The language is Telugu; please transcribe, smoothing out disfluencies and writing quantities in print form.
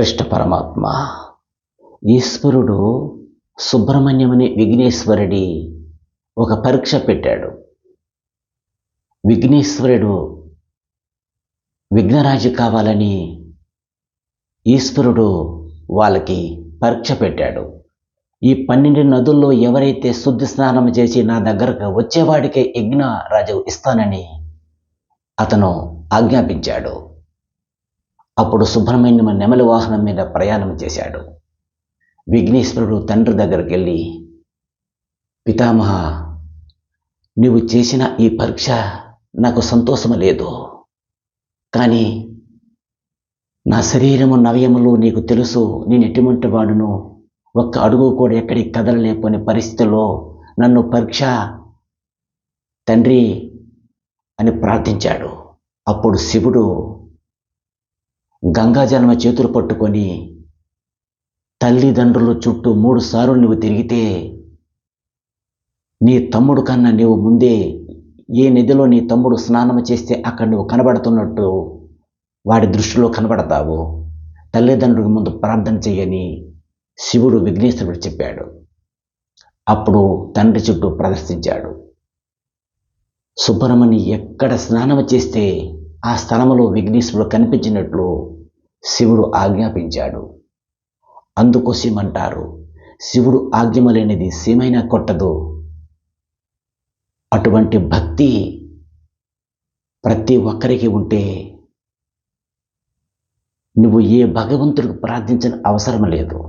కృష్ణ పరమాత్మ ఈశ్వరుడు సుబ్రహ్మణ్యమని విఘ్నేశ్వరుడి ఒక పరీక్ష పెట్టాడు. విఘ్నేశ్వరుడు విఘ్నరాజు కావాలని ఈశ్వరుడు వాళ్ళకి పరీక్ష పెట్టాడు. ఈ 12 నదుల్లో ఎవరైతే శుద్ధి స్నానం చేసి నా దగ్గరకు వచ్చేవాడికే యజ్ఞరాజు ఇస్తానని అతను ఆజ్ఞాపించాడు. అప్పుడు సుబ్రహ్మణ్యం నెమలి వాహనం మీద ప్రయాణం చేశాడు. విఘ్నేశ్వరుడు తండ్రి దగ్గరికి వెళ్ళి, పితామహ, నువ్వు చేసిన ఈ పరీక్ష నాకు సంతోషం లేదు, కానీ నా శరీరము నవయములు నీకు తెలుసు. నేను ఎటువంటి వాడును, ఒక్క అడుగు కూడా ఎక్కడికి కదలలేకపోయిన పరిస్థితుల్లో నన్ను పరీక్ష తండ్రి అని ప్రార్థించాడు. అప్పుడు శివుడు గంగాజలమ చేతులు పట్టుకొని, తల్లిదండ్రుల చుట్టూ 3 సార్లు నువ్వు తిరిగితే నీ తమ్ముడు కన్నా నీవు ముందే ఏ నదిలో నీ తమ్ముడు స్నానం చేస్తే అక్కడ నువ్వు కనబడుతున్నట్టు వాడి దృష్టిలో కనబడతావు. తల్లిదండ్రుల ముందు ప్రార్థన చేయని శివుడు విఘ్నేశ్వరుడు చెప్పాడు. అప్పుడు తండ్రి చుట్టూ ప్రదర్శించాడు. సుబ్రహ్మణ్యం ఎక్కడ స్నానం చేస్తే ఆ స్థలంలో విఘ్నేశ్వరుడు కనిపించినట్లు శివుడు ఆజ్ఞాపించాడు. అందుకోసమంటారు, శివుడు ఆజ్ఞ లేనిది సీమైనా కొట్టదు. అటువంటి భక్తి ప్రతి ఒక్కరికి ఉంటే నువ్వు ఏ భగవంతుడికి ప్రార్థించిన అవసరం లేదు.